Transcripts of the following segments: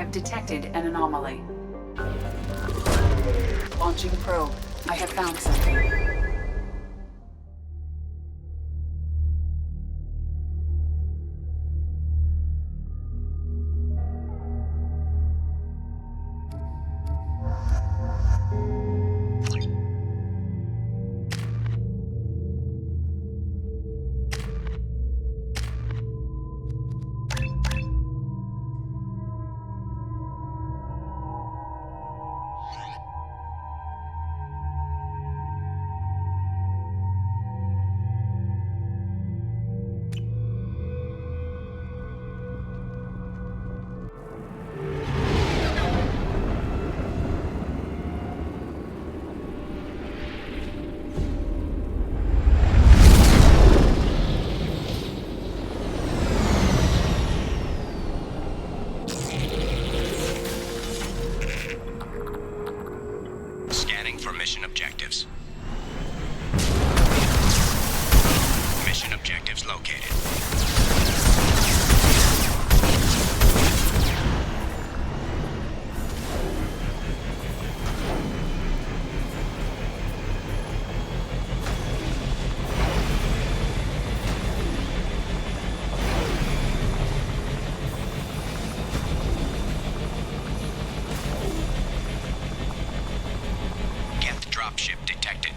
have detected an anomaly. Launching probe. I have found something. Mission objectives. Mission objectives located. Dropship detected.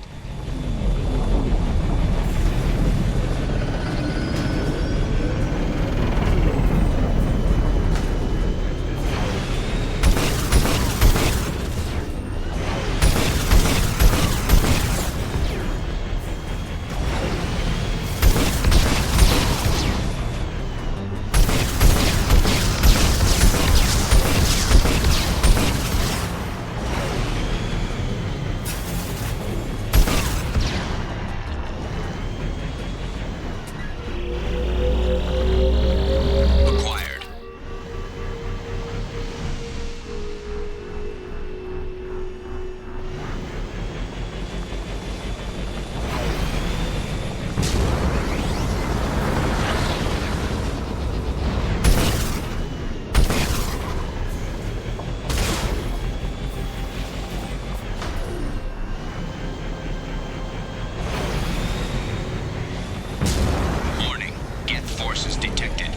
Forces detected.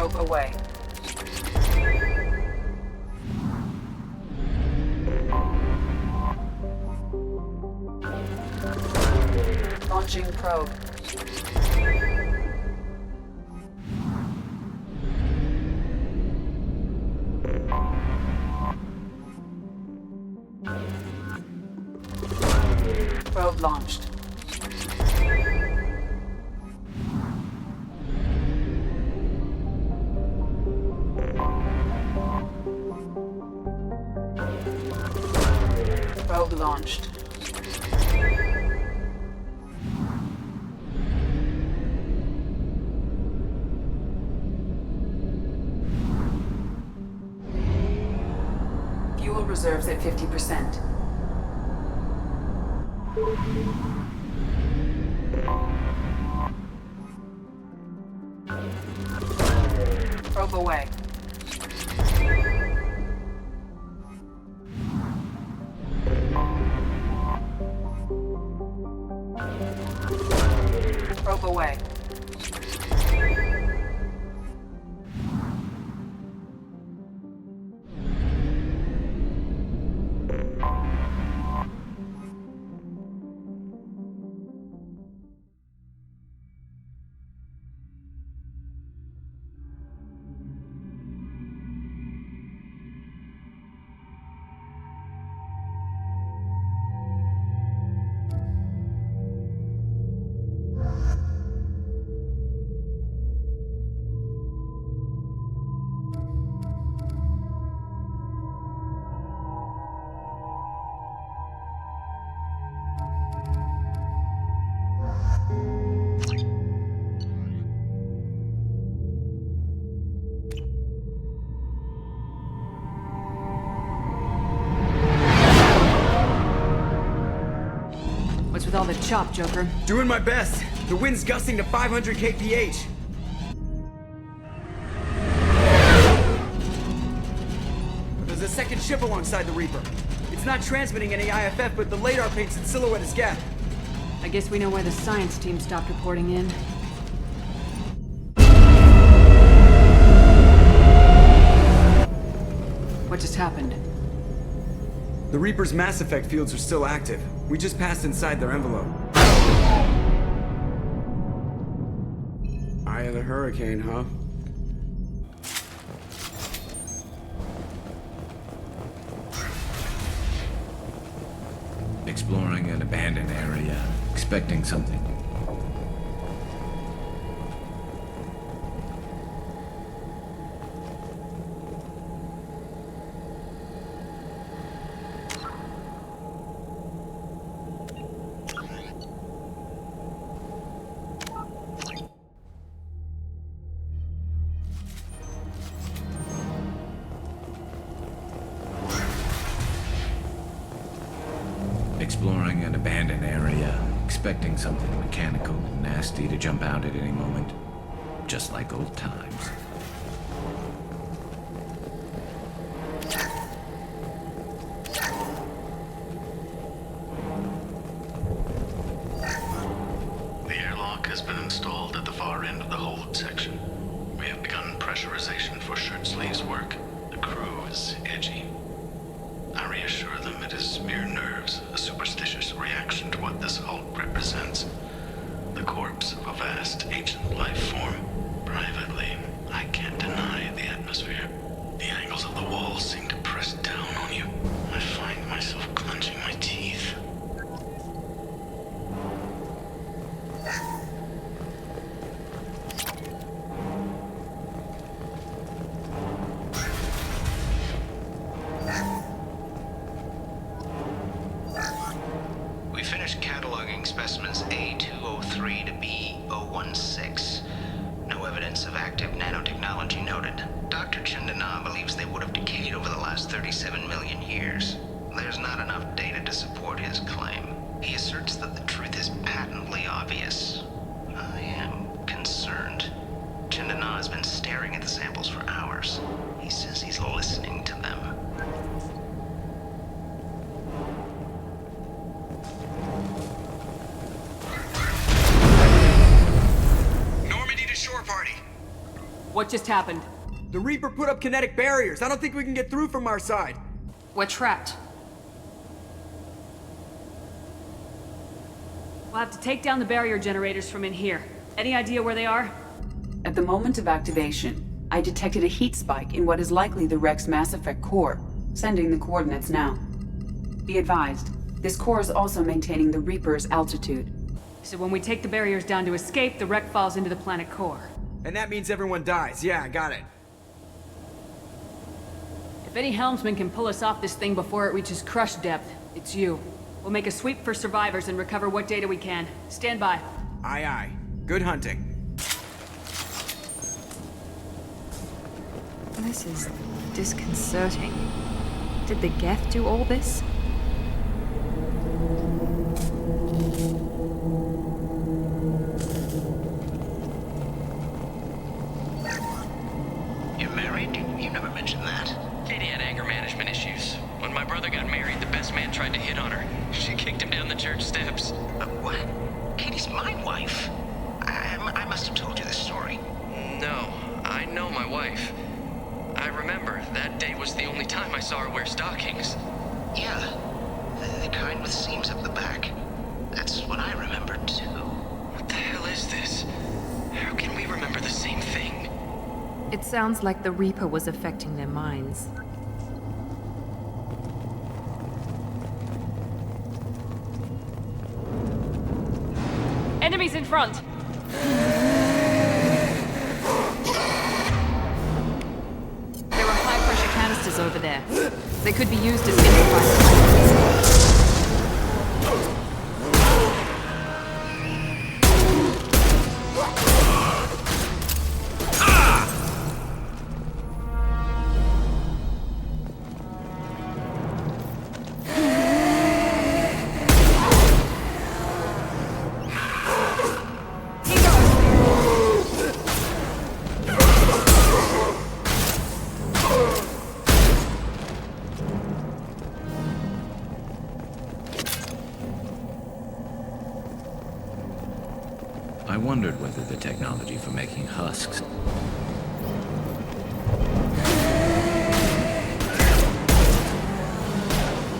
Probe away. Launching probe. Probe launched. Probe launched. Fuel reserves at 50%. Probe away. Probe away. What's with all the chop, Joker? Doing my best. The wind's gusting to 500 kph. There's a second ship alongside the Reaper. It's not transmitting any IFF, but the radar paints its silhouette as Gap. I guess we know why the science team stopped reporting in. What just happened? The Reaper's mass effect fields are still active. We just passed inside their envelope. Eye of the hurricane, huh? Exploring an abandoned area, expecting something. Exploring an abandoned area, expecting something mechanical and nasty to jump out at any moment. Just like old times. The airlock has been installed at the far end of the hold section. We have begun pressurization for shirt sleeves work. The crew is edgy. I reassure them it is mere nerves, a superstitious reaction to what this hulk represents. The corpse of a vast ancient life form. Privately, I can't deny the atmosphere. The angles of the walls seem to press down on you. I find myself clenching my teeth. We finished cataloging specimens A203 to B016. No evidence of active nanotechnology noted. Dr. Chandana believes they would have decayed over the last 37 million years. There's not enough data to support his claim. He asserts that the truth is patently obvious. I am concerned. Chandana has been staring at the samples for hours. He says he's listening to them. What just happened? The Reaper put up kinetic barriers. I don't think we can get through from our side. We're trapped. We'll have to take down the barrier generators from in here. Any idea where they are? At the moment of activation, I detected a heat spike in what is likely the Rex Mass Effect core, sending the coordinates now. Be advised, this core is also maintaining the Reaper's altitude. So when we take the barriers down to escape, the wreck falls into the planet core. And that means everyone dies. Yeah, I got it. If any helmsman can pull us off this thing before it reaches crush depth, it's you. We'll make a sweep for survivors and recover what data we can. Stand by. Aye, aye. Good hunting. This is disconcerting. Did the Geth do all this? You're married? You never mentioned that. Katie had anger management issues. When my brother got married, the best man tried to hit on her. She kicked him down the church steps. What? Katie's my wife. I must have told you this story. No, I know my wife. I remember, that day was the only time I saw her wear stockings. Yeah, the kind with seams up the back. That's what I remembered, too. What the hell is this? How can we remember the same thing? It sounds like the Reaper was affecting their minds. Enemies in front! There are high-pressure canisters over there. They could be used as improvised. I wondered whether the technology for making husks...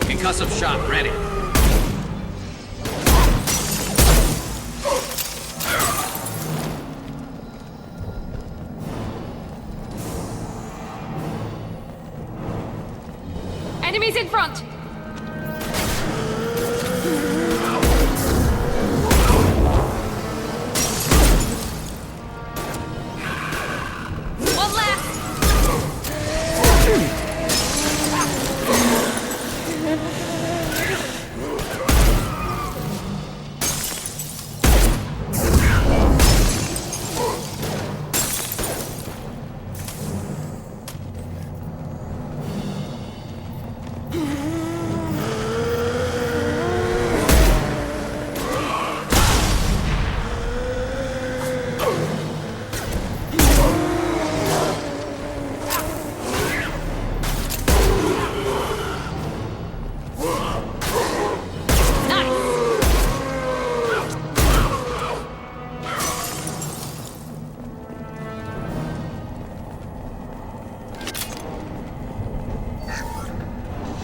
Concussive shot ready. Enemies in front! One left!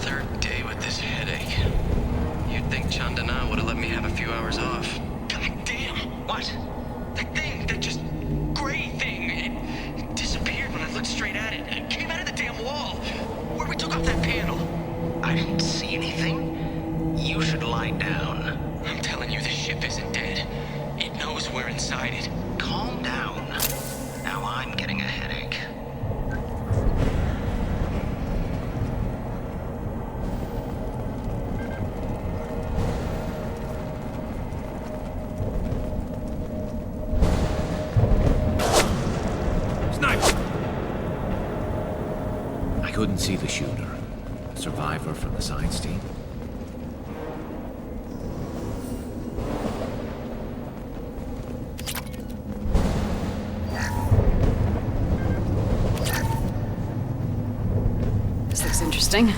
Third day with this headache. You'd think Chandana would have let me have a few hours off. God damn! What? That thing, that just gray thing, it disappeared when I looked straight at it. It came out of the damn wall, where we took off that panel. I didn't see anything. You should lie down. I'm telling you, the ship isn't dead. It knows we're inside it. Calm down. Now I'm getting a headache. Sniper! I couldn't see the shooter. A survivor from the science team. This looks interesting.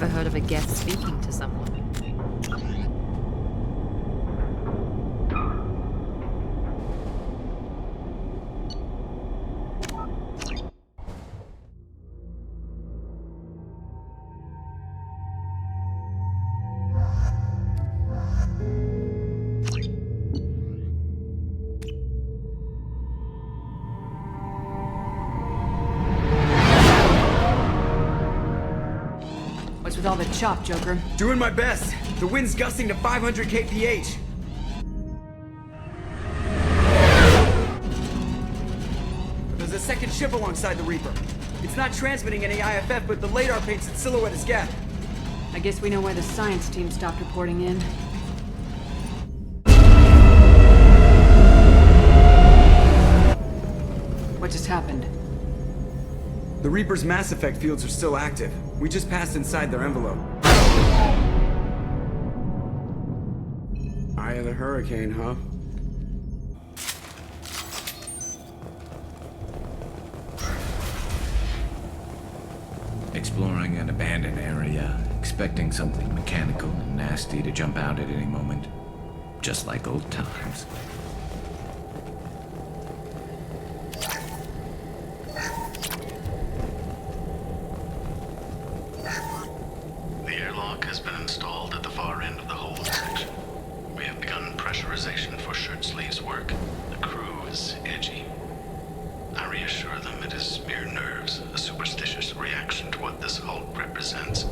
Never heard of a Geth speaking to someone. What's with all the chop, Joker? Doing my best. The wind's gusting to 500 kph. There's a second ship alongside the Reaper. It's not transmitting any IFF, but the radar paints its silhouette as Geth. I guess we know why the science team stopped reporting in. What just happened? The Reaper's mass effect fields are still active. We just passed inside their envelope. Eye of the hurricane, huh? Exploring an abandoned area, expecting something mechanical and nasty to jump out at any moment. Just like old times. The airlock has been installed at the far end of the hold section. We have begun pressurization for shirt sleeves work. The crew is edgy. I reassure them it is mere nerves, a superstitious reaction to what this hulk represents.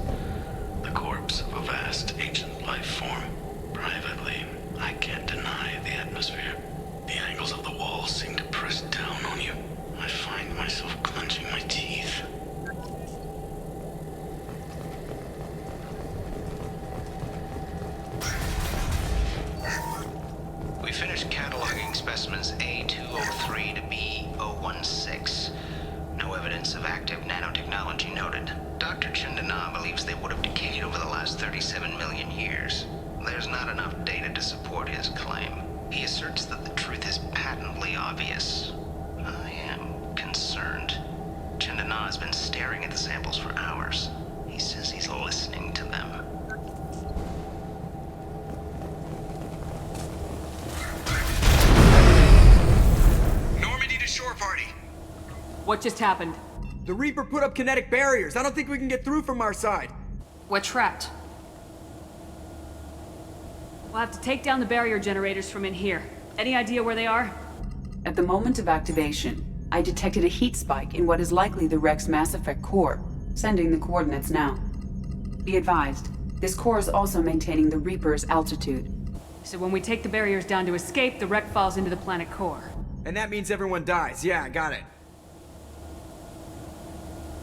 The corpse of a vast ancient life form. Privately, I can't deny the atmosphere. The angles of the walls seem to press down on you. I find myself clenching my teeth. We finished cataloging specimens A203 to B016. No evidence of active nanotechnology noted. Dr. Chindana believes they would have decayed over the last 37 million years. There's not enough data to support his claim. He asserts that the truth is patently obvious. I am concerned. Chindana has been staring at the samples for hours. He says he's listening to them. Normandy to shore party. What just happened? The Reaper put up kinetic barriers. I don't think we can get through from our side. We're trapped. We'll have to take down the barrier generators from in here. Any idea where they are? At the moment of activation, I detected a heat spike in what is likely the Rex Mass Effect core, sending the coordinates now. Be advised, this core is also maintaining the Reaper's altitude. So when we take the barriers down to escape, the wreck falls into the planet core. And that means everyone dies. Yeah, I got it.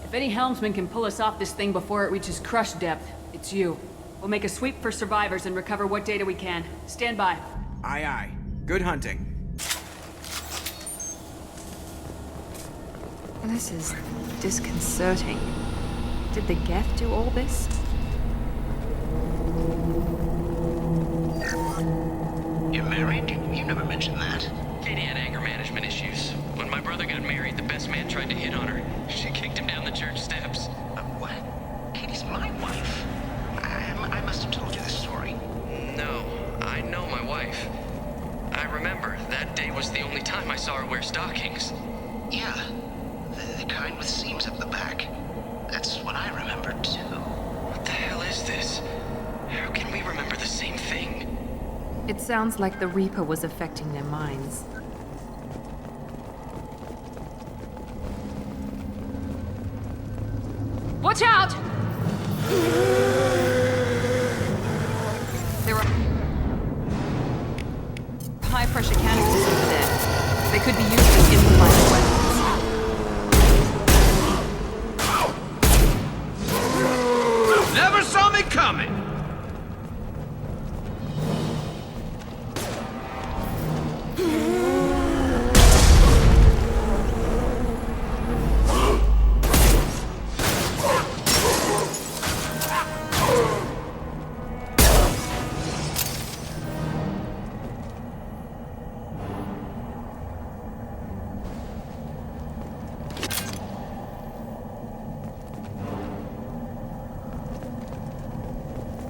If any helmsman can pull us off this thing before it reaches crush depth, it's you. We'll make a sweep for survivors and recover what data we can. Stand by. Aye, aye. Good hunting. This is disconcerting. Did the Geth do all this? You're married? You never mentioned that. Katie had anger management issues. When my brother got married, the best man tried to hit on her. She kicked him down the church steps. What? Katie's my wife. I must have told you this story. No, I know my wife. I remember that day was the only time I saw her wear stockings. Yeah, the kind with seams up the back. That's what I remember too. What the hell is this? How can we remember the same thing? It sounds like the Reaper was affecting their minds. Watch out! There are high-pressure canisters over there. They could be used as improvised weapons. Never saw me coming!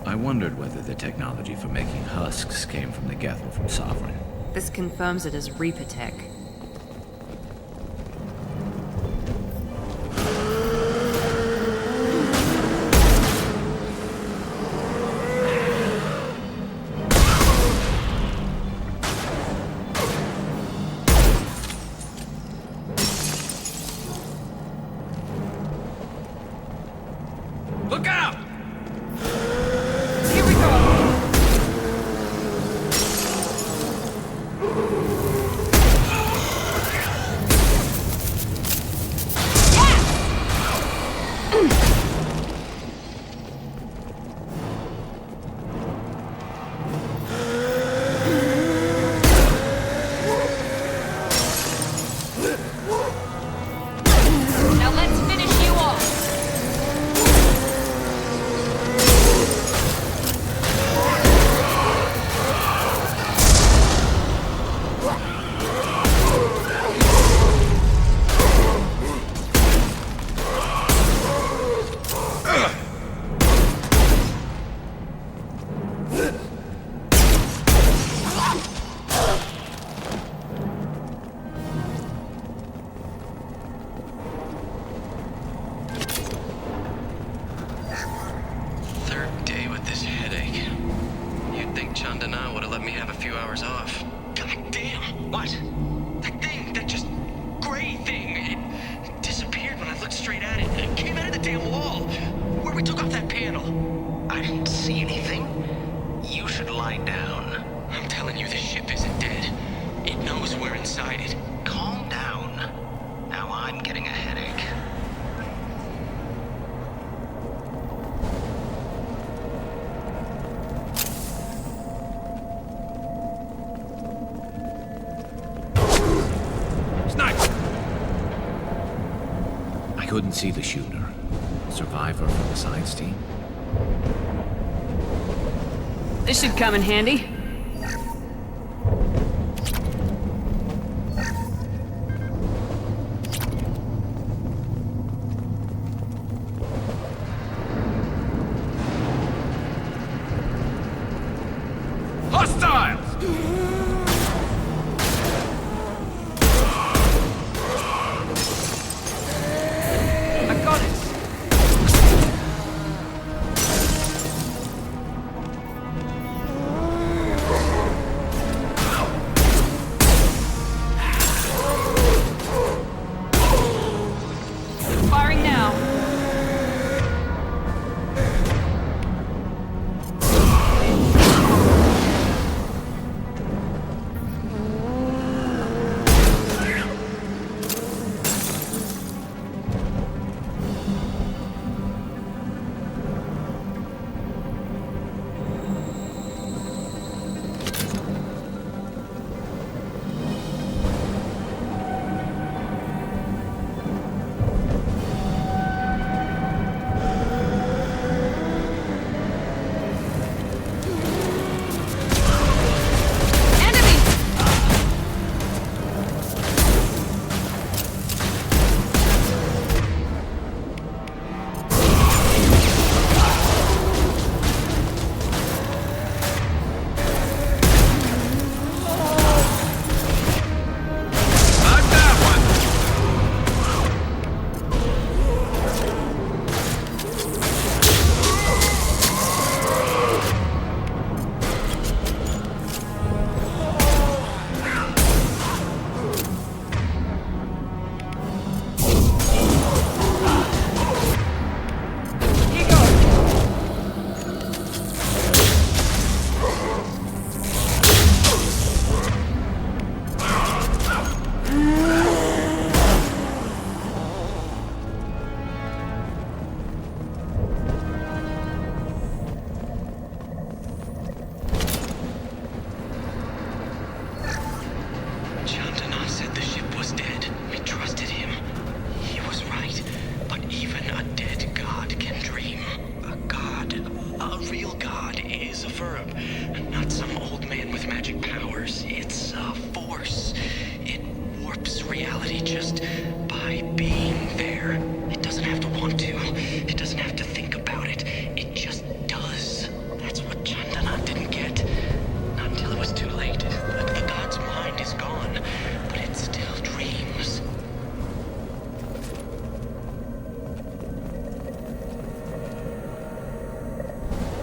I wondered whether the technology for making husks came from the Geth or from Sovereign. This confirms it as Reaper tech. Look out! Here we go! Now let's finish you off! Third day with this headache. You'd think Chandana would have let me have a few hours off. God damn! What? That thing, that just gray thing, it disappeared when I looked straight at it. It came out of the damn wall, where we took off that panel. I didn't see anything. You should lie down. I'm telling you, this ship isn't dead. It knows we're inside it. Calm down. Now I'm getting a headache. Sniper! I couldn't see the shooter. Survivor from the science team? This should come in handy. Hostiles! I got it. Firing now.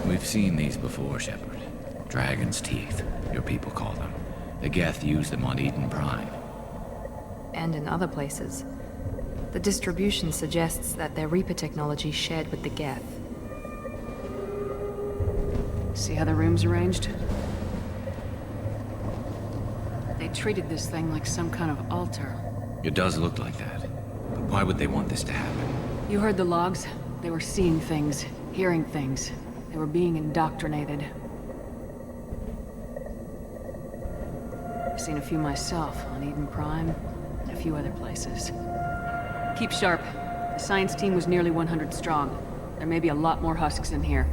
We've seen these before, Shepard. Dragon's teeth, your people call them. The Geth used them on Eden Prime. And in other places. The distribution suggests that their Reaper technology shared with the Geth. See how the room's arranged? They treated this thing like some kind of altar. It does look like that. But why would they want this to happen? You heard the logs? They were seeing things, hearing things. They were being indoctrinated. I've seen a few myself on Eden Prime and a few other places. Keep sharp. The science team was nearly 100 strong. There may be a lot more husks in here.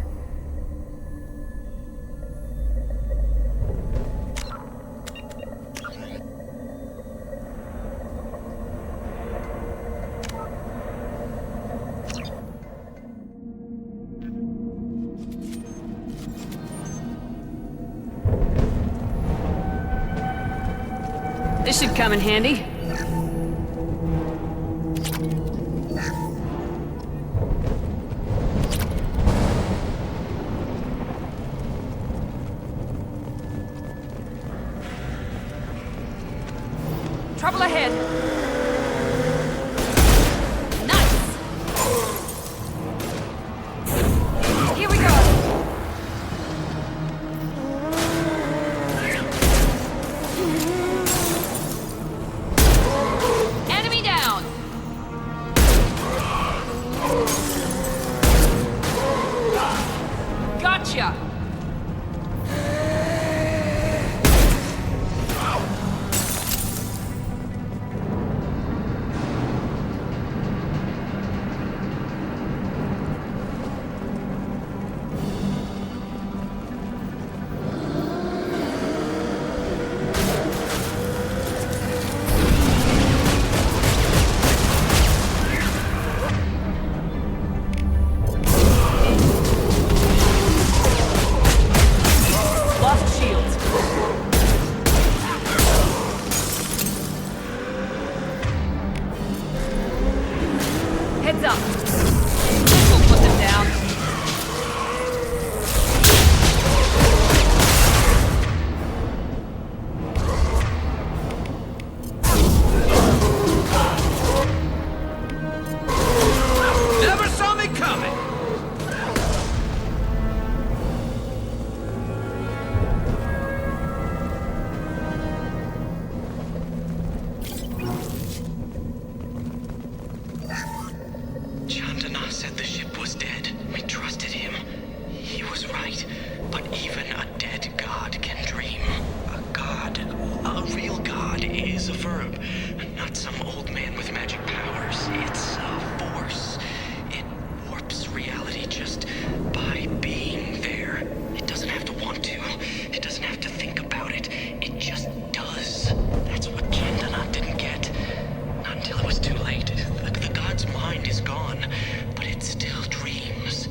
This should come in handy. Trouble ahead. Nice. Here we go. Enemy down. Gotcha. Lost shields. Heads up. This will put them down. Never saw me coming! Chandana said the ship was dead. We trusted him. He was right. But even a dead god can dream. A god, a real god, is a verb. Not some old man with magic powers. It's a force. It warps reality just by being there. It doesn't have to want to. It doesn't have to think about it. It just does. That's what Chandana didn't get. Not until it was too late. The god's mind is gone, but it still dreams.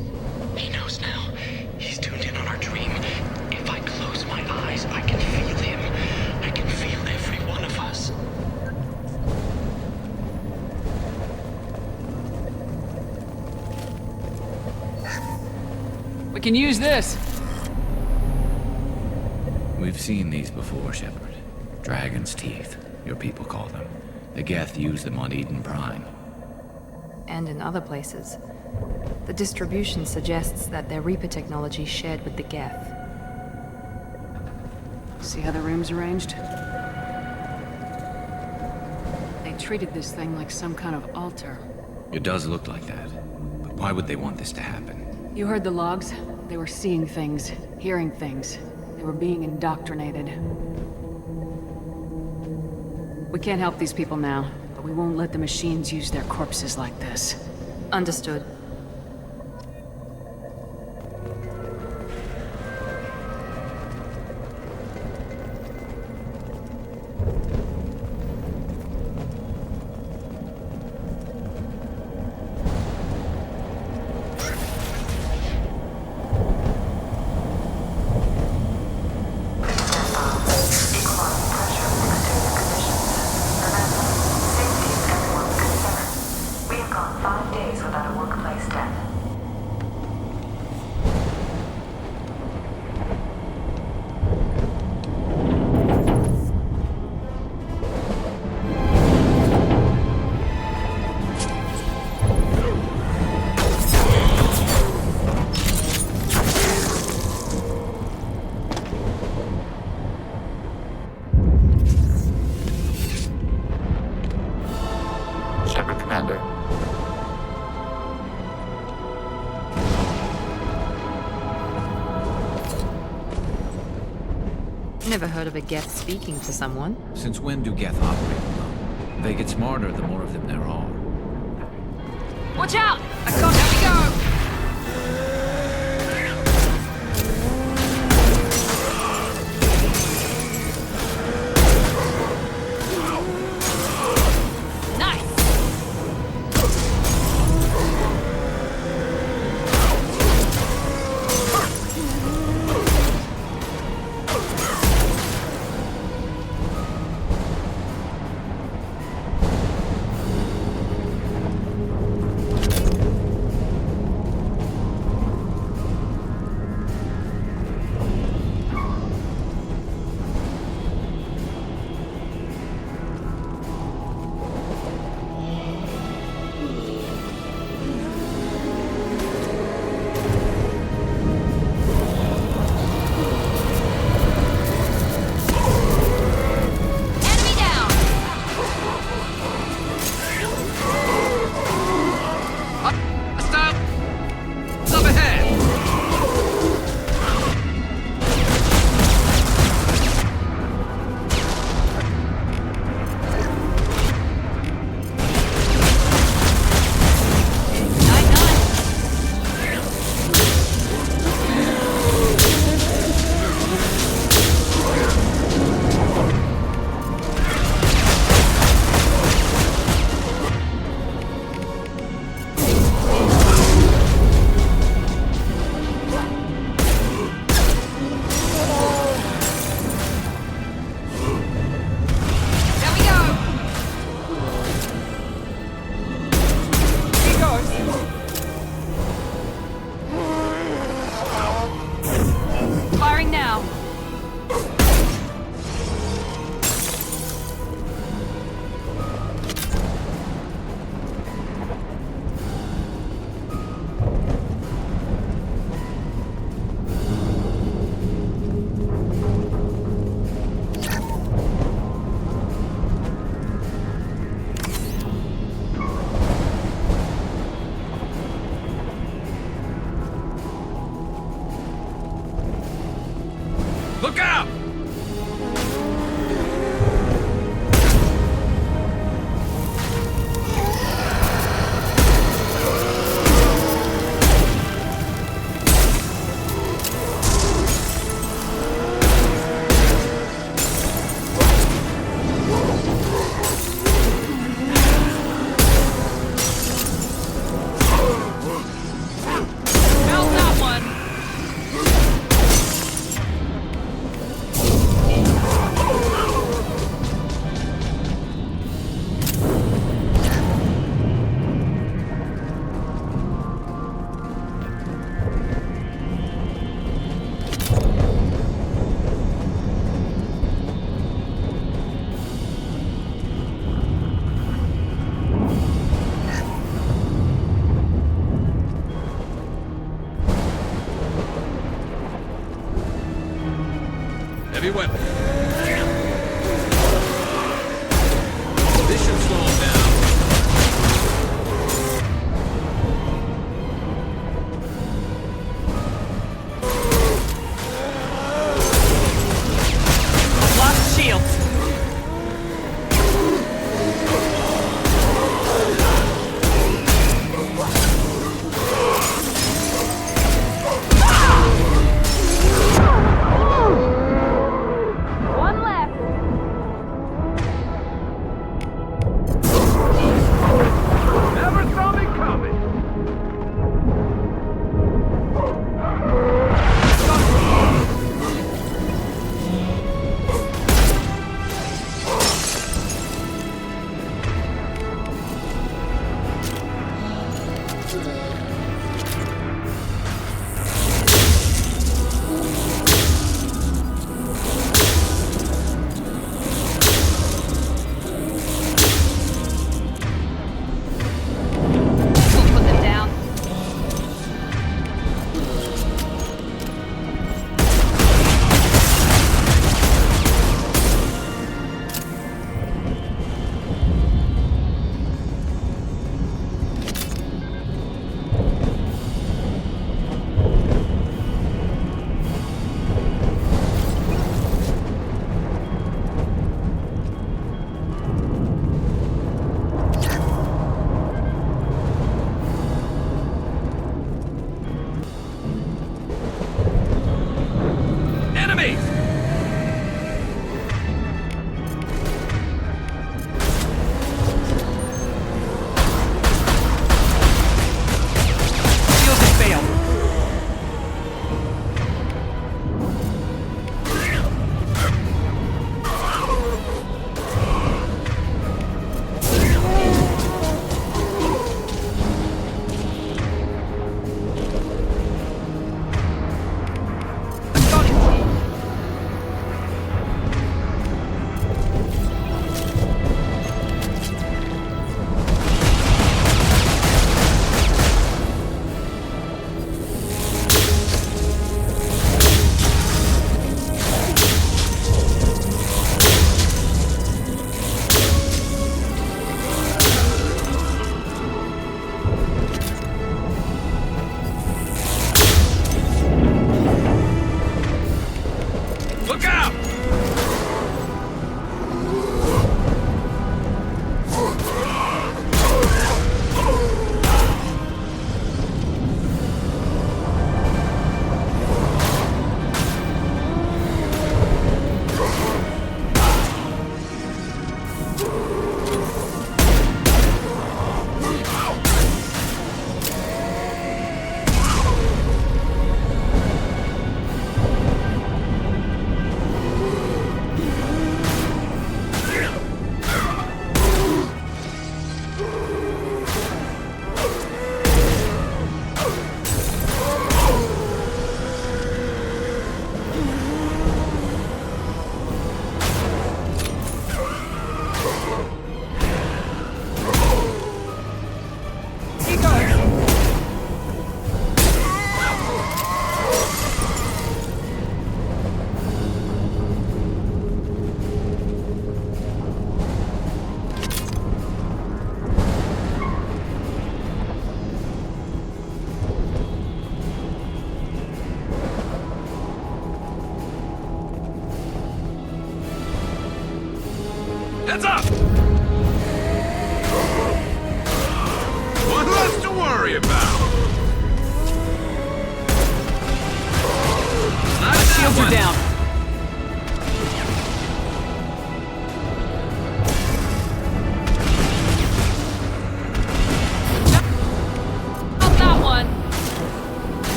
He knows now. He's tuned in on our dream. If I close my eyes, I can feel him. I can feel every one of us. We can use this. We've seen these before, Shepard. Dragon's teeth, your people call them. The Geth used them on Eden Prime. And in other places. The distribution suggests that their Reaper technology shared with the Geth. See how the room's arranged? They treated this thing like some kind of altar. It does look like that. But why would they want this to happen? You heard the logs? They were seeing things, hearing things. They were being indoctrinated. We can't help these people now, but we won't let the machines use their corpses like this. Understood. We have gone 5 days without a work plan. Never heard of a Geth speaking to someone. Since when do Geth operate alone? They get smarter the more of them there are. Watch out! I can't let me go! Look out! Heavy weapon. This should slow him down. Lost shields.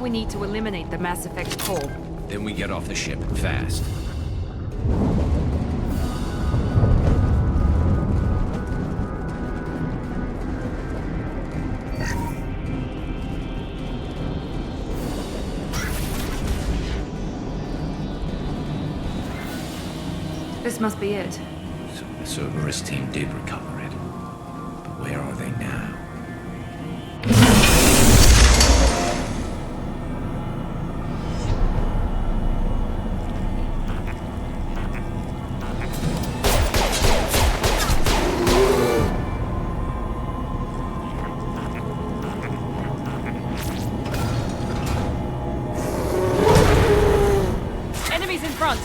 we need to eliminate the Mass Effect core. Then we get off the ship, fast. This must be it. So the Cerberus team did recover it. But where are they now? Enemies in front!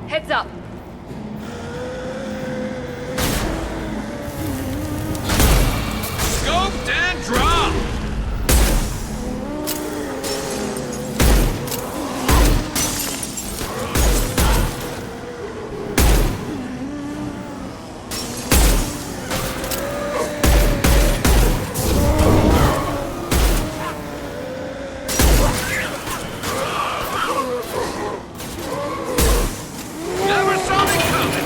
Heads up! Scoped and dropped! Never saw me coming!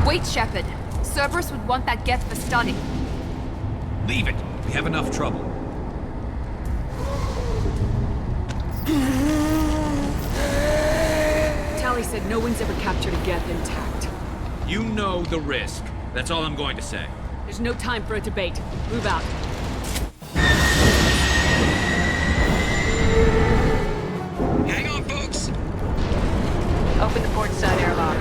Wait, Shepard. Cerberus would want that Geth for study. Leave it. We have enough trouble. Tally said no one's ever captured a Geth intact. You know the risk. That's all I'm going to say. There's no time for a debate. Move out. Hang on, folks! Open the port side airlock.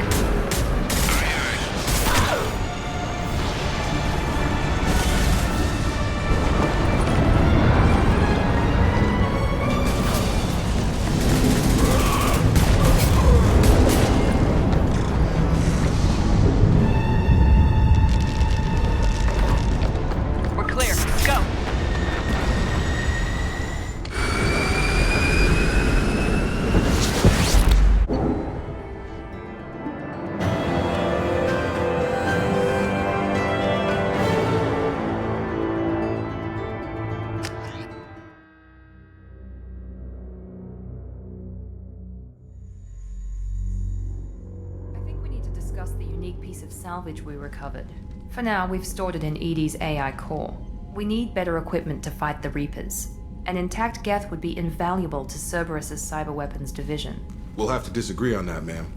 salvage we recovered. For now, we've stored it in EDI's AI core. We need better equipment to fight the Reapers. An intact Geth would be invaluable to Cerberus's cyber weapons division. We'll have to disagree on that, ma'am.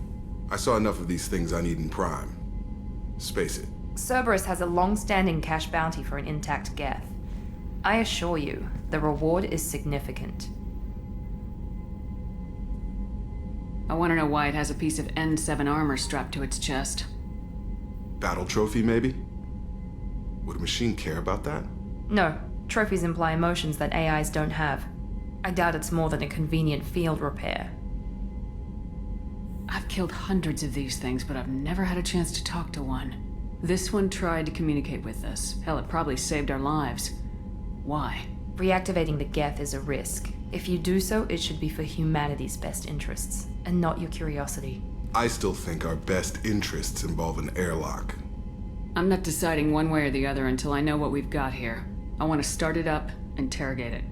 I saw enough of these things on Eden Prime. Space it. Cerberus has a long-standing cash bounty for an intact Geth. I assure you, the reward is significant. I want to know why it has a piece of N7 armor strapped to its chest. Battle trophy, maybe? Would a machine care about that? No, trophies imply emotions that AIs don't have. I doubt it's more than a convenient field repair. I've killed hundreds of these things, but I've never had a chance to talk to one. This one tried to communicate with us. Hell, it probably saved our lives. Why? Reactivating the Geth is a risk. If you do so, it should be for humanity's best interests, and not your curiosity. I still think our best interests involve an airlock. I'm not deciding one way or the other until I know what we've got here. I want to start it up, interrogate it.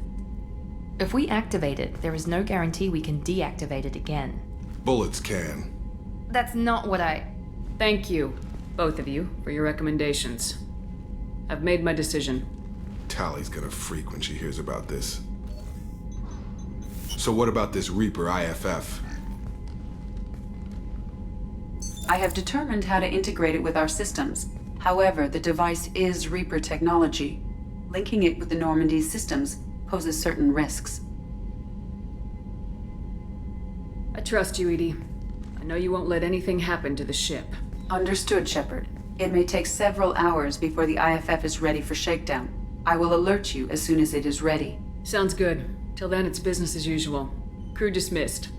If we activate it, there is no guarantee we can deactivate it again. Bullets can. That's not what I... Thank you, both of you, for your recommendations. I've made my decision. Tally's gonna freak when she hears about this. So what about this Reaper IFF? I have determined how to integrate it with our systems. However, the device is Reaper technology. Linking it with the Normandy's systems poses certain risks. I trust you, Edie. I know you won't let anything happen to the ship. Understood, Shepard. It may take several hours before the IFF is ready for shakedown. I will alert you as soon as it is ready. Sounds good. Till then, it's business as usual. Crew dismissed.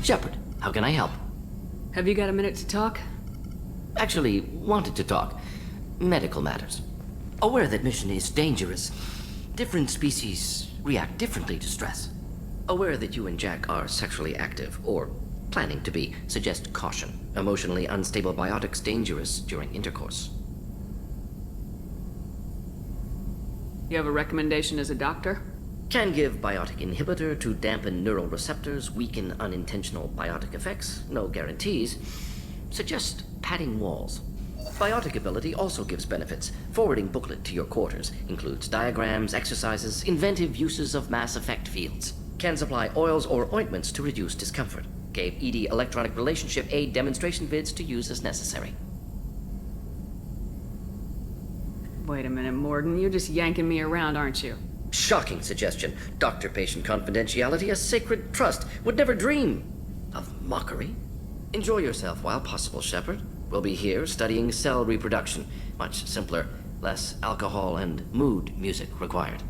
Shepard, how can I help? Have you got a minute to talk? Actually, wanted to talk. Medical matters. Aware that mission is dangerous. Different species react differently to stress. Aware that you and Jack are sexually active, or planning to be. Suggest caution. Emotionally unstable biotics dangerous during intercourse. You have a recommendation as a doctor? Can give biotic inhibitor to dampen neural receptors, weaken unintentional biotic effects. No guarantees. Suggest padding walls. Biotic ability also gives benefits. Forwarding booklet to your quarters. Includes diagrams, exercises, inventive uses of mass effect fields. Can supply oils or ointments to reduce discomfort. Gave ED electronic relationship aid demonstration vids to use as necessary. Wait a minute, Morden. You're just yanking me around, aren't you? Shocking suggestion. Doctor-patient confidentiality, a sacred trust. Would never dream of mockery. Enjoy yourself while possible, Shepard. We'll be here studying cell reproduction. Much simpler, less alcohol and mood music required.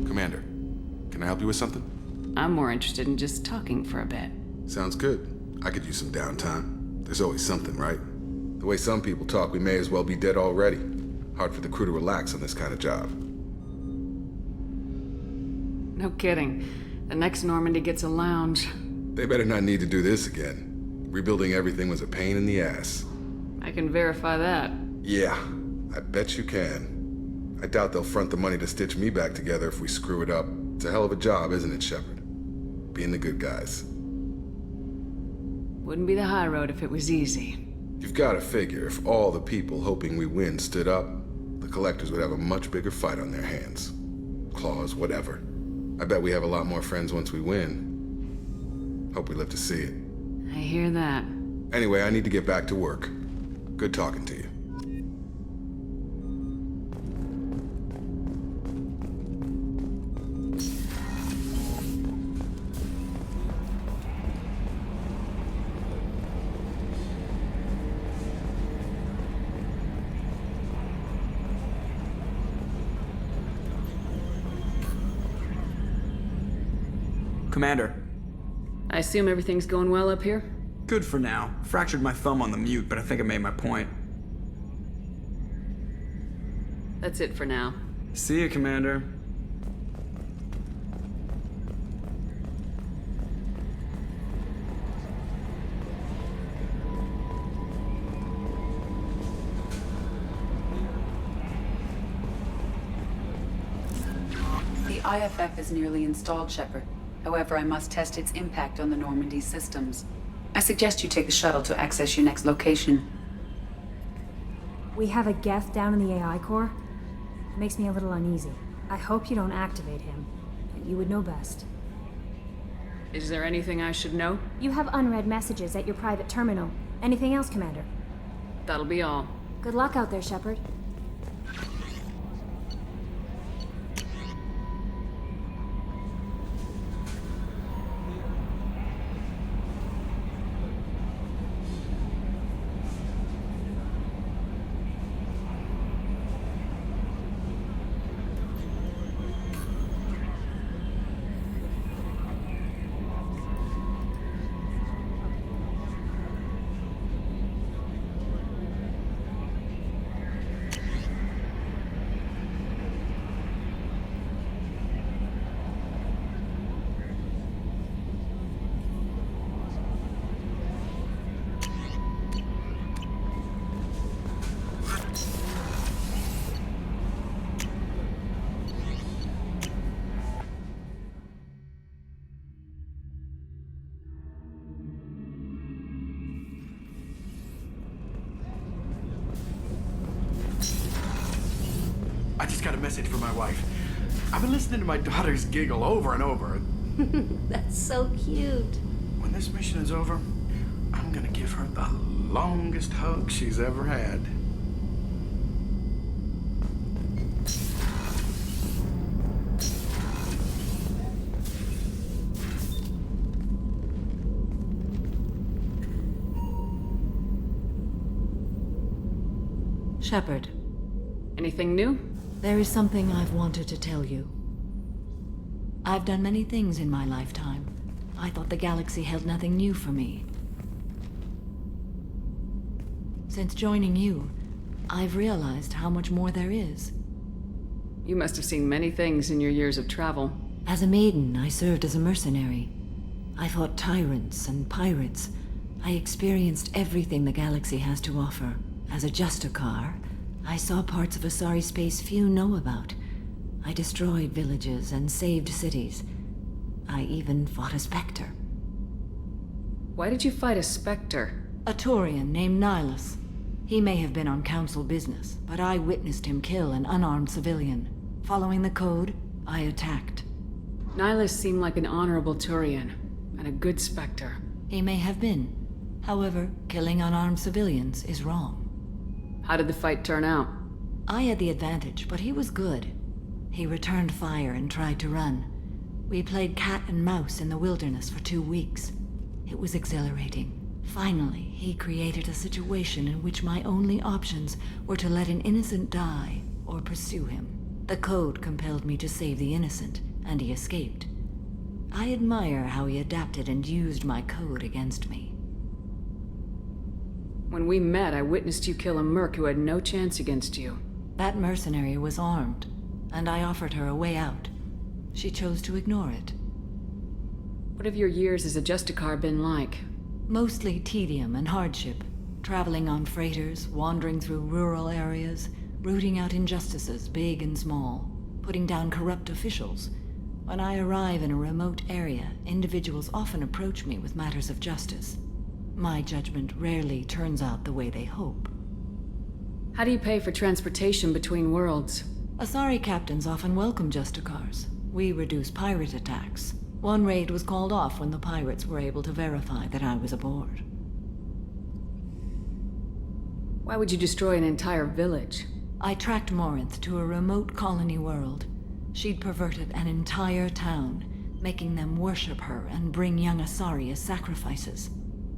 Commander, can I help you with something? I'm more interested in just talking for a bit. Sounds good. I could use some downtime. There's always something, right? The way some people talk, we may as well be dead already. Hard for the crew to relax on this kind of job. No kidding. The next Normandy gets a lounge. They better not need to do this again. Rebuilding everything was a pain in the ass. I can verify that. Yeah, I bet you can. I doubt they'll front the money to stitch me back together if we screw it up. It's a hell of a job, isn't it, Shepard? Being the good guys. Wouldn't be the high road if it was easy. You've got to figure if all the people hoping we win stood up, the Collectors would have a much bigger fight on their hands. Claws, whatever. I bet we have a lot more friends once we win. Hope we live to see it. I hear that. Anyway, I need to get back to work. Good talking to you. Commander. I assume everything's going well up here? Good for now. Fractured my thumb on the mute, but I think I made my point. That's it for now. See you, Commander. The IFF is nearly installed, Shepard. However, I must test its impact on the Normandy systems. I suggest you take the shuttle to access your next location. We have a Geth down in the AI core. It makes me a little uneasy. I hope you don't activate him. You would know best. Is there anything I should know? You have unread messages at your private terminal. Anything else, Commander? That'll be all. Good luck out there, Shepard. I just got a message from my wife. I've been listening to my daughter's giggle over and over. That's so cute. When this mission is over, I'm gonna give her the longest hug she's ever had. Shepard. Anything new? There is something I've wanted to tell you. I've done many things in my lifetime. I thought the galaxy held nothing new for me. Since joining you, I've realized how much more there is. You must have seen many things in your years of travel. As a maiden, I served as a mercenary. I fought tyrants and pirates. I experienced everything the galaxy has to offer. As a Justicar, I saw parts of Asari space few know about. I destroyed villages and saved cities. I even fought a Spectre. Why did you fight a Spectre? A Turian named Nihilus. He may have been on Council business, but I witnessed him kill an unarmed civilian. Following the code, I attacked. Nihilus seemed like an honorable Turian, and a good Spectre. He may have been. However, killing unarmed civilians is wrong. How did the fight turn out? I had the advantage, but he was good. He returned fire and tried to run. We played cat and mouse in the wilderness for 2 weeks. It was exhilarating. Finally, he created a situation in which my only options were to let an innocent die or pursue him. The code compelled me to save the innocent, and he escaped. I admire how he adapted and used my code against me. When we met, I witnessed you kill a merc who had no chance against you. That mercenary was armed, and I offered her a way out. She chose to ignore it. What have your years as a Justicar been like? Mostly tedium and hardship. Traveling on freighters, wandering through rural areas, rooting out injustices, big and small, putting down corrupt officials. When I arrive in a remote area, individuals often approach me with matters of justice. My judgment rarely turns out the way they hope. How do you pay for transportation between worlds? Asari captains often welcome Justicars. We reduce pirate attacks. One raid was called off when the pirates were able to verify that I was aboard. Why would you destroy an entire village? I tracked Morinth to a remote colony world. She'd perverted an entire town, making them worship her and bring young Asari as sacrifices.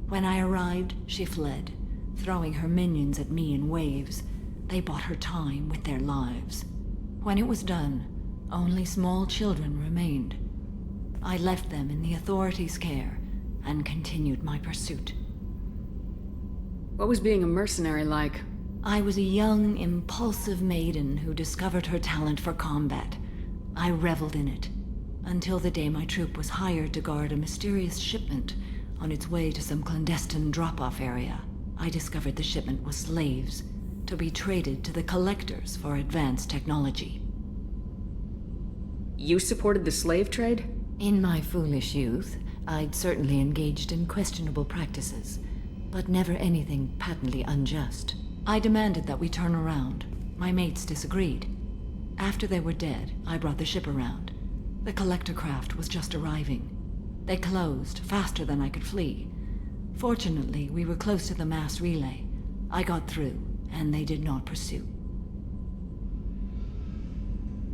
When I arrived, she fled, throwing her minions at me in waves. They bought her time with their lives. When it was done, only small children remained. I left them in the authorities' care and continued my pursuit. What was being a mercenary like? I was a young, impulsive maiden who discovered her talent for combat. I reveled in it, until the day my troop was hired to guard a mysterious shipment on its way to some clandestine drop-off area. I discovered the shipment was slaves, to be traded to the Collectors for advanced technology. You supported the slave trade? In my foolish youth, I'd certainly engaged in questionable practices, but never anything patently unjust. I demanded that we turn around. My mates disagreed. After they were dead, I brought the ship around. The collector craft was just arriving. They closed faster than I could flee. Fortunately, we were close to the mass relay. I got through, and they did not pursue.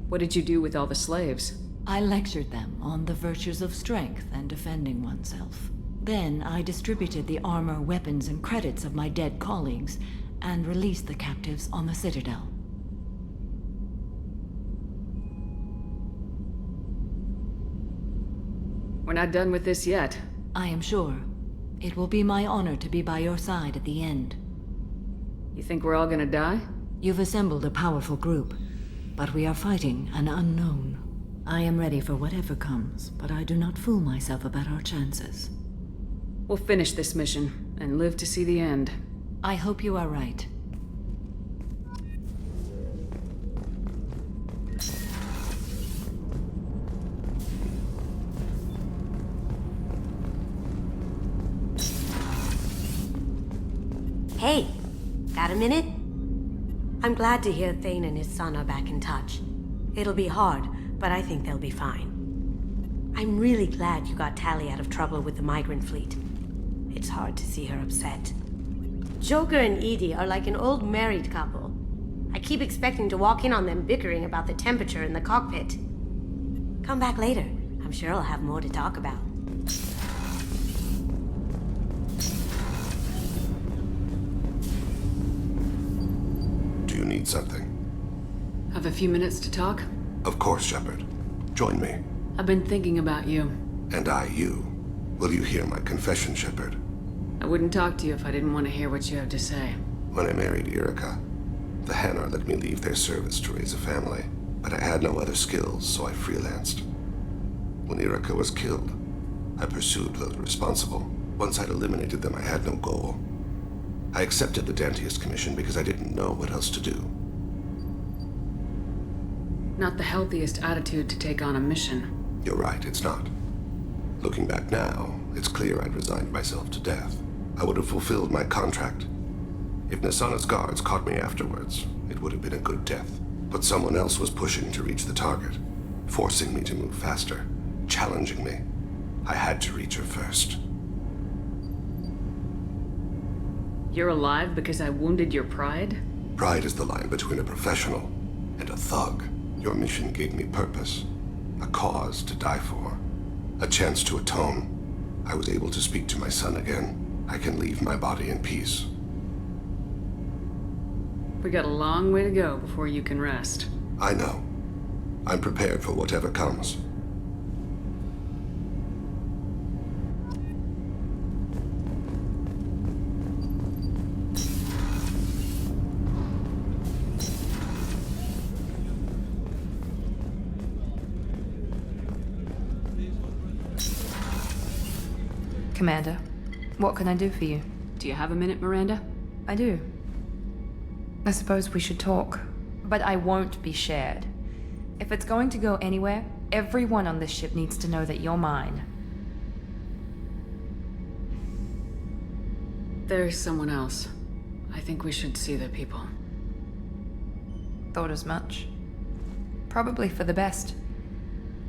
What did you do with all the slaves? I lectured them on the virtues of strength and defending oneself. Then I distributed the armor, weapons, and credits of my dead colleagues and released the captives on the Citadel. We're not done with this yet. I am sure. It will be my honor to be by your side at the end. You think we're all gonna die? You've assembled a powerful group, but we are fighting an unknown. I am ready for whatever comes, but I do not fool myself about our chances. We'll finish this mission and live to see the end. I hope you are right. Hey, got a minute? I'm glad to hear Thane and his son are back in touch. It'll be hard, but I think they'll be fine. I'm really glad you got Tally out of trouble with the migrant fleet. It's hard to see her upset. Joker and Edie are like an old married couple. I keep expecting to walk in on them bickering about the temperature in the cockpit. Come back later. I'm sure I'll have more to talk about. Do you need something? Have a few minutes to talk? Of course, Shepard. Join me. I've been thinking about you. And I you. Will you hear my confession, Shepard? I wouldn't talk to you if I didn't want to hear what you have to say. When I married Erica, the Hanar let me leave their service to raise a family, but I had no other skills, so I freelanced. When Erica was killed, I pursued those responsible. Once I'd eliminated them, I had no goal. I accepted the Dantius commission because I didn't know what else to do. Not the healthiest attitude to take on a mission. You're right, it's not. Looking back now, it's clear I'd resigned myself to death. I would have fulfilled my contract. If Nasana's guards caught me afterwards, it would have been a good death. But someone else was pushing to reach the target, forcing me to move faster, challenging me. I had to reach her first. You're alive because I wounded your pride? Pride is the line between a professional and a thug. Your mission gave me purpose, a cause to die for, a chance to atone. I was able to speak to my son again. I can leave my body in peace. We got a long way to go before you can rest. I know. I'm prepared for whatever comes. Commander, what can I do for you? Do you have a minute, Miranda? I do. I suppose we should talk, but I won't be shared. If it's going to go anywhere, everyone on this ship needs to know that you're mine. There's someone else. I think we should see the people. Thought as much. Probably for the best.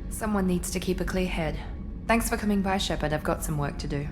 Someone needs to keep a clear head. Thanks for coming by, Shepard. I've got some work to do.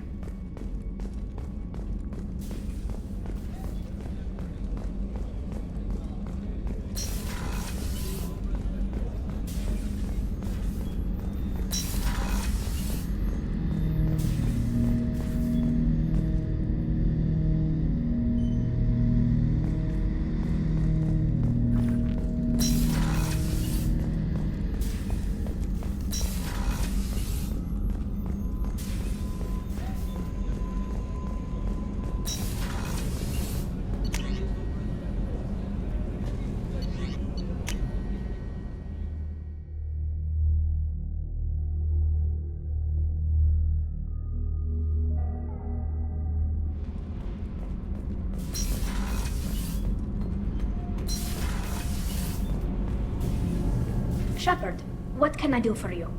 Shepard, what can I do for you?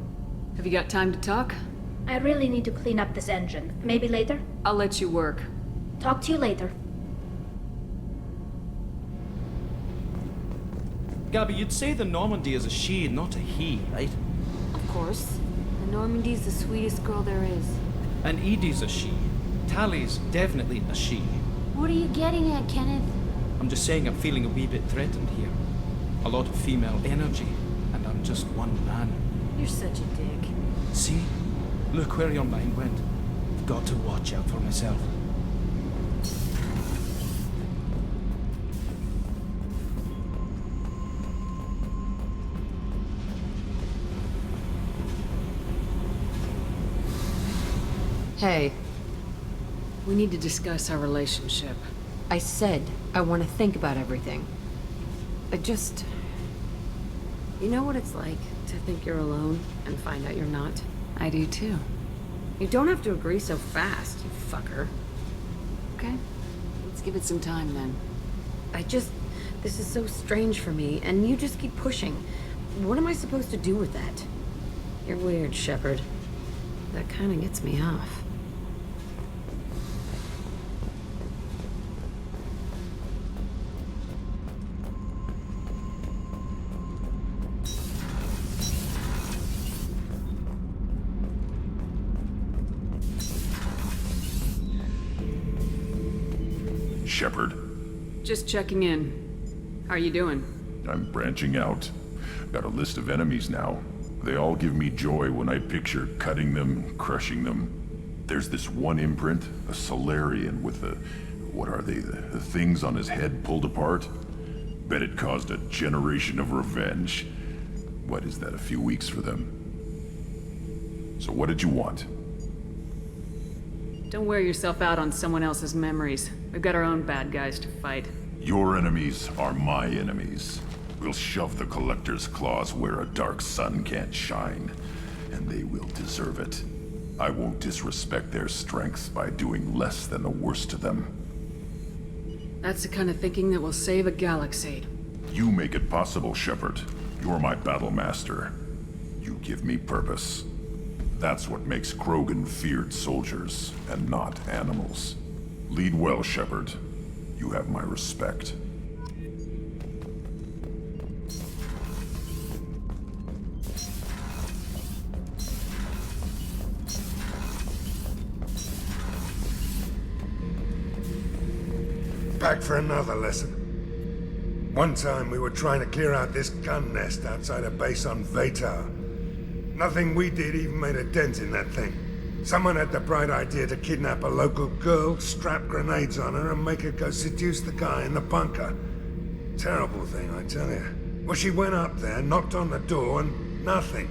Have you got time to talk? I really need to clean up this engine. Maybe later? I'll let you work. Talk to you later. Gabby, you'd say the Normandy is a she, not a he, right? Of course. The Normandy's the sweetest girl there is. And Edie's a she. Tally's definitely a she. What are you getting at, Kenneth? I'm just saying I'm feeling a wee bit threatened here. A lot of female energy, and I'm just one man. You're such a dick. See? Look where your mind went. I've got to watch out for myself. Hey. We need to discuss our relationship. I said I want to think about everything. You know what it's like to think you're alone and find out you're not? I do too. You don't have to agree so fast, you fucker. Okay, let's give it some time then. This is so strange for me, and you just keep pushing. What am I supposed to do with that? You're weird, Shepard. That kind of gets me off. Shepard. Just checking in. How are you doing? I'm branching out. Got a list of enemies now. They all give me joy when I picture cutting them, crushing them. There's this one imprint, a Solarian with the... what are they? The things on his head pulled apart? Bet it caused a generation of revenge. What is that, a few weeks for them? So what did you want? Don't wear yourself out on someone else's memories. We've got our own bad guys to fight. Your enemies are my enemies. We'll shove the Collector's claws where a dark sun can't shine, and they will deserve it. I won't disrespect their strengths by doing less than the worst to them. That's the kind of thinking that will save a galaxy. You make it possible, Shepard. You're my battle master. You give me purpose. That's what makes Krogan feared soldiers, and not animals. Lead well, Shepard. You have my respect. Back for another lesson. One time we were trying to clear out this gun nest outside a base on Vatar. Nothing we did even made a dent in that thing. Someone had the bright idea to kidnap a local girl, strap grenades on her, and make her go seduce the guy in the bunker. Terrible thing, I tell you. Well, she went up there, knocked on the door, and nothing.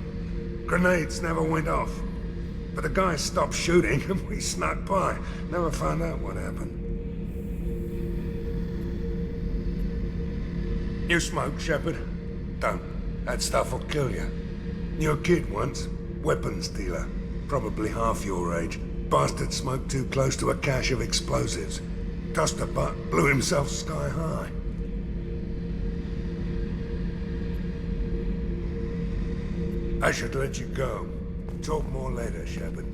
Grenades never went off. But the guy stopped shooting, and we snuck by. Never found out what happened. You smoke, Shepard? Don't. That stuff will kill you. You're a kid once. Weapons dealer. Probably half your age. Bastard smoked too close to a cache of explosives. Tossed a butt, blew himself sky high. I should let you go. Talk more later, Shepard.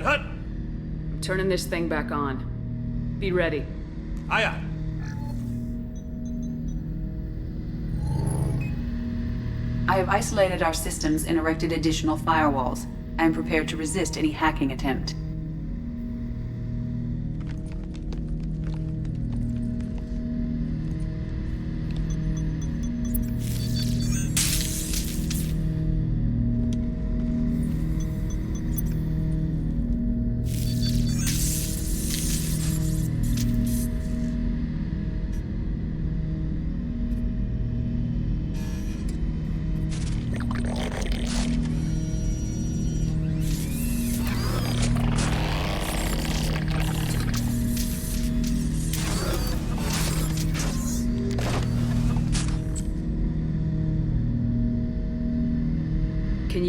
I'm turning this thing back on. Be ready. Aye, aye. I have isolated our systems and erected additional firewalls. I am prepared to resist any hacking attempt.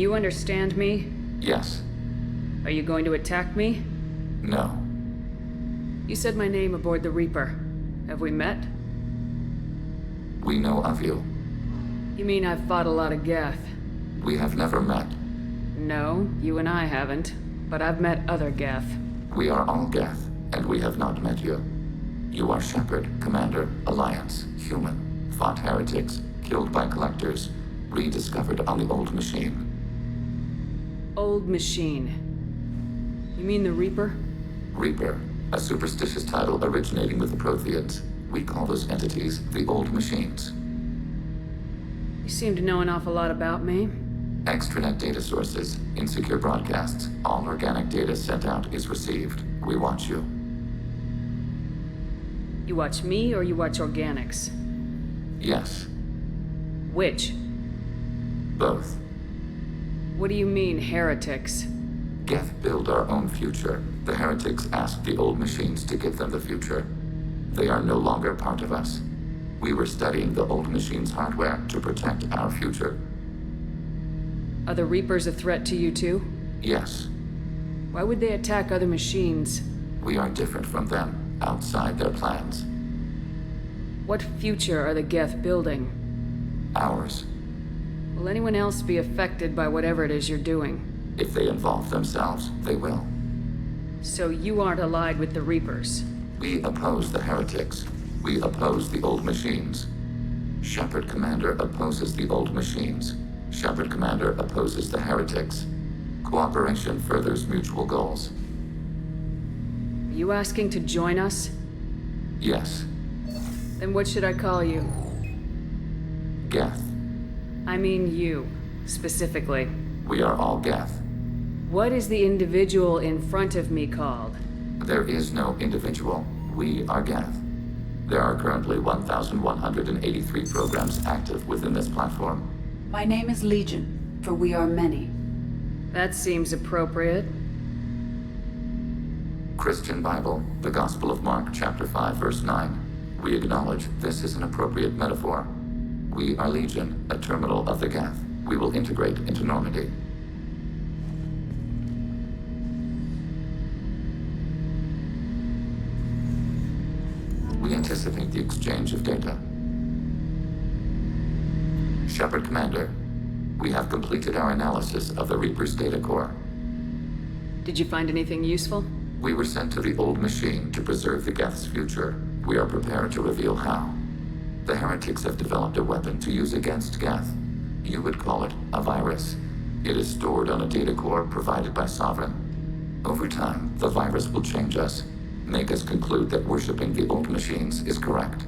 you understand me? Yes. Are you going to attack me? No. You said my name aboard the Reaper. Have we met? We know of you. You mean I've fought a lot of Geth? We have never met. No, you and I haven't. But I've met other Geth. We are all Geth, and we have not met you. You are Shepard, Commander, Alliance, human, fought heretics, killed by collectors, rediscovered on the old machine. Old machine. You mean the Reaper? Reaper, a superstitious title originating with the Protheans. We call those entities the old machines. You seem to know an awful lot about me. Extranet data sources, insecure broadcasts, all organic data sent out is received. We watch you. You watch me or you watch organics? Yes. Which? Both. What do you mean, heretics? Geth build our own future. The heretics asked the old machines to give them the future. They are no longer part of us. We were studying the old machines' hardware to protect our future. Are the Reapers a threat to you too? Yes. Why would they attack other machines? We are different from them, outside their plans. What future are the Geth building? Ours. Will anyone else be affected by whatever it is you're doing? If they involve themselves, they will. So you aren't allied with the Reapers? We oppose the heretics. We oppose the old machines. Shepard Commander opposes the old machines. Shepard Commander opposes the heretics. Cooperation furthers mutual goals. Are you asking to join us? Yes. Then what should I call you? Geth. I mean you, specifically. We are all Geth. What is the individual in front of me called? There is no individual. We are Geth. There are currently 1,183 programs active within this platform. My name is Legion, for we are many. That seems appropriate. Christian Bible, the Gospel of Mark, chapter 5, verse 9. We acknowledge this is an appropriate metaphor. We are Legion, a terminal of the Geth. We will integrate into Normandy. We anticipate the exchange of data. Shepard Commander, we have completed our analysis of the Reaper's data core. Did you find anything useful? We were sent to the old machine to preserve the Geth's future. We are prepared to reveal how. The heretics have developed a weapon to use against Geth. You would call it a virus. It is stored on a data core provided by Sovereign. Over time, the virus will change us, make us conclude that worshipping the old machines is correct.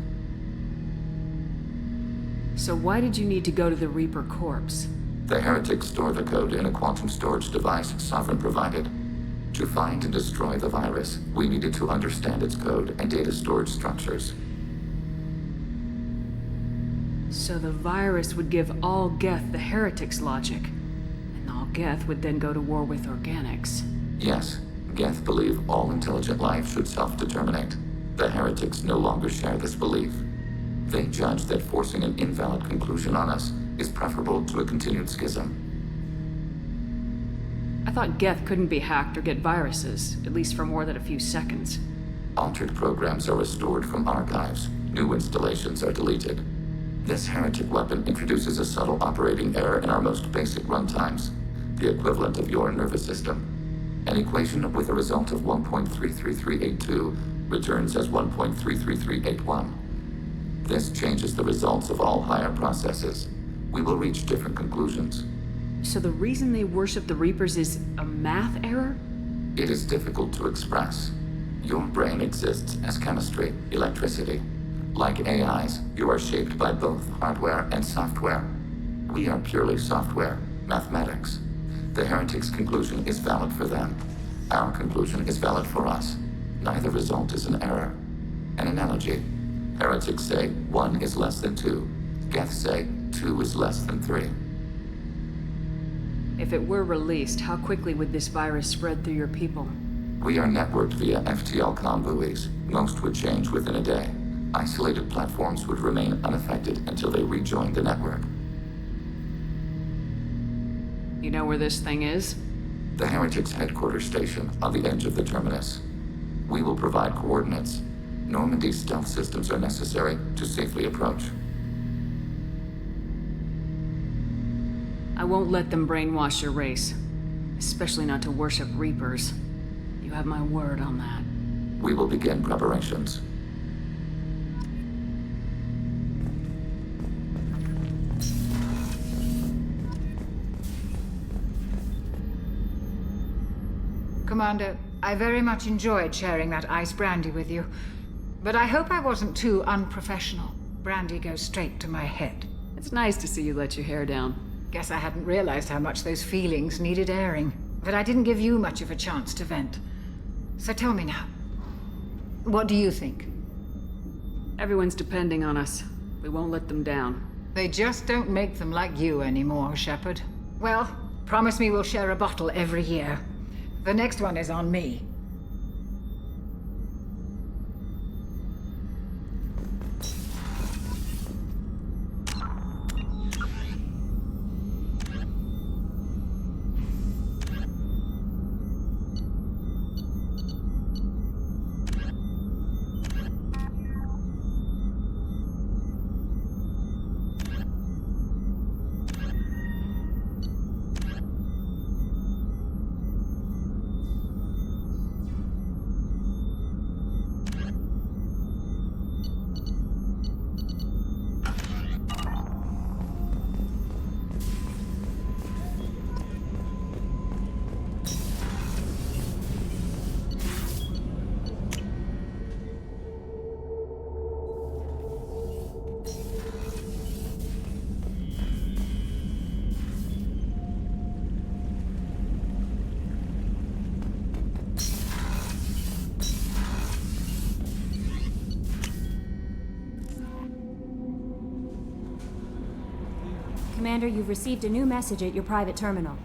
So why did you need to go to the Reaper corpse? The heretics store the code in a quantum storage device Sovereign provided. To find and destroy the virus, we needed to understand its code and data storage structures. So the virus would give all Geth the heretics' logic, and all Geth would then go to war with organics. Yes, Geth believe all intelligent life should self-determinate. The heretics no longer share this belief. They judge that forcing an invalid conclusion on us is preferable to a continued schism. I thought Geth couldn't be hacked or get viruses, at least for more than a few seconds. Altered programs are restored from archives. New installations are deleted. This heretic weapon introduces a subtle operating error in our most basic runtimes, the equivalent of your nervous system. An equation with a result of 1.33382 returns as 1.33381. This changes the results of all higher processes. We will reach different conclusions. So the reason they worship the Reapers is a math error? It is difficult to express. Your brain exists as chemistry, electricity. Like AIs, you are shaped by both hardware and software. We are purely software, mathematics. The heretics' conclusion is valid for them. Our conclusion is valid for us. Neither result is an error. An analogy. Heretics say 1 is less than 2. Geth say 2 is less than 3. If it were released, how quickly would this virus spread through your people? We are networked via FTL buoys. Most would change within a day. Isolated platforms would remain unaffected until they rejoined the network. You know where this thing is? The Heretics' headquarters station on the edge of the terminus. We will provide coordinates. Normandy's stealth systems are necessary to safely approach. I won't let them brainwash your race. Especially not to worship Reapers. You have my word on that. We will begin preparations. Commander, I very much enjoyed sharing that ice brandy with you. But I hope I wasn't too unprofessional. Brandy goes straight to my head. It's nice to see you let your hair down. Guess I hadn't realized how much those feelings needed airing. But I didn't give you much of a chance to vent. So tell me now. What do you think? Everyone's depending on us. We won't let them down. They just don't make them like you anymore, Shepard. Well, promise me we'll share a bottle every year. The next one is on me. Commander, you've received a new message at your private terminal.